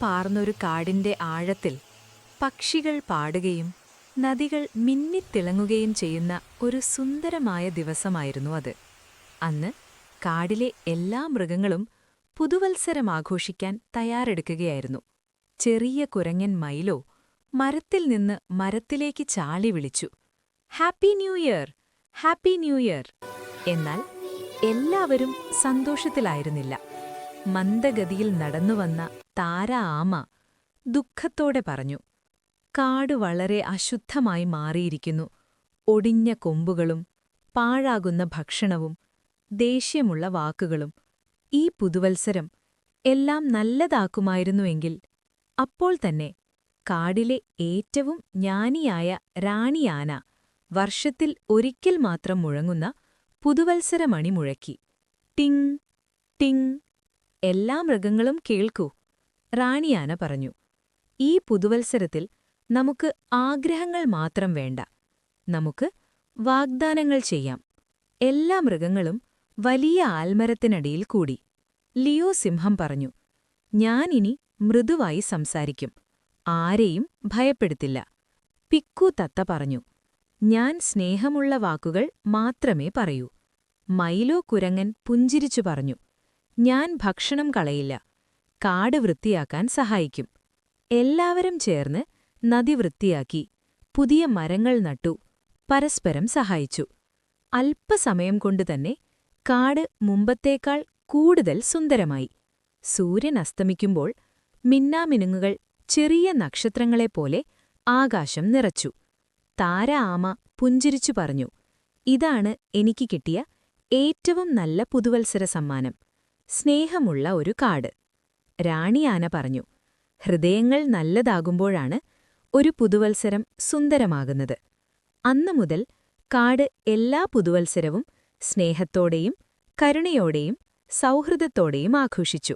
പാർന്നൊരു കാടിന്റെ ആഴത്തിൽ പക്ഷികൾ പാടുകയും നദികൾ മിന്നിത്തിളങ്ങുകയും ചെയ്യുന്ന ഒരു സുന്ദരമായ ദിവസമായിരുന്നു അത്. അന്ന് കാടിലെ എല്ലാ മൃഗങ്ങളും പുതുവത്സരം ആഘോഷിക്കാൻ തയ്യാറെടുക്കുകയായിരുന്നു. ചെറിയ കുരങ്ങൻ മൈലോ മരത്തിൽ നിന്ന് മരത്തിലേക്ക് ചാടി വിളിച്ചു, happy new year, happy new year. എന്നാൽ എല്ലാവരും സന്തോഷത്തിലായിരുന്നില്ല. മന്ദഗതിയിൽ നടന്നുവന്ന താര ആമ ദുഃഖത്തോടെ പറഞ്ഞു, കാട് വളരെ അശുദ്ധമായി മാറിയിരിക്കുന്നു. ഒടിഞ്ഞ കൊമ്പുകളും പാഴാകുന്ന ഭക്ഷണവും ദേഷ്യമുള്ള വാക്കുകളും. ഈ പുതുവത്സരം എല്ലാം നല്ലതാക്കുമായിരുന്നുവെങ്കിൽ അപ്പോൾ തന്നെ കാടിലെ ഏറ്റവും ജ്ഞാനിയായ റാണിയാന വർഷത്തിൽ ഒരിക്കൽ മാത്രം മുഴങ്ങുന്ന പുതുവത്സരമണി മുഴക്കി. ടിങ് ടിങ്. എല്ലാ മൃഗങ്ങളും കേൾക്കൂ, റാണിയാന പറഞ്ഞു. ഈ പുതുവത്സരത്തിൽ നമുക്ക് ആഗ്രഹങ്ങൾ മാത്രം വേണ്ട, നമുക്ക് വാഗ്ദാനങ്ങൾ ചെയ്യാം. എല്ലാ മൃഗങ്ങളും വലിയ ആൽമരത്തിനടിയിൽ കൂടി. ലിയോ സിംഹം പറഞ്ഞു, ഞാനിനി മൃദുവായി സംസാരിക്കും, ആരെയും ഭയപ്പെടുത്തില്ല. പിക്കു തത്ത പറഞ്ഞു, ഞാൻ സ്നേഹമുള്ള വാക്കുകൾ മാത്രമേ പറയൂ. മൈലോ കുരങ്ങൻ പുഞ്ചിരിച്ചു പറഞ്ഞു, ഞാൻ ഭക്ഷണം കളയില്ല, കാട് വൃത്തിയാക്കാൻ സഹായിക്കും. എല്ലാവരും ചേർന്ന് നദി വൃത്തിയാക്കി, പുതിയ മരങ്ങൾ നട്ടു, പരസ്പരം സഹായിച്ചു. അല്പസമയം കൊണ്ടുതന്നെ കാട് മുമ്പത്തേക്കാൾ കൂടുതൽ സുന്ദരമായി. സൂര്യൻ അസ്തമിക്കുമ്പോൾ മിന്നാമിനുങ്ങുകൾ ചെറിയ നക്ഷത്രങ്ങളെപ്പോലെ ആകാശം നിറച്ചു. താര ആമ പുഞ്ചിരിച്ചു പറഞ്ഞു, ഇതാണ് എനിക്ക് കിട്ടിയ ഏറ്റവും നല്ല പുതുവത്സര സമ്മാനം, സ്നേഹമുള്ള ഒരു കാട്. റാണിയാന പറഞ്ഞു, ഹൃദയങ്ങൾ നല്ലതാകുമ്പോഴാണ് ഒരു പുതുവത്സരം സുന്ദരമാകുന്നത്. അന്നുമുതൽ കാട് എല്ലാ പുതുവത്സരവും സ്നേഹത്തോടെയും കരുണയോടെയും സൗഹൃദത്തോടെയും ആഘോഷിച്ചു.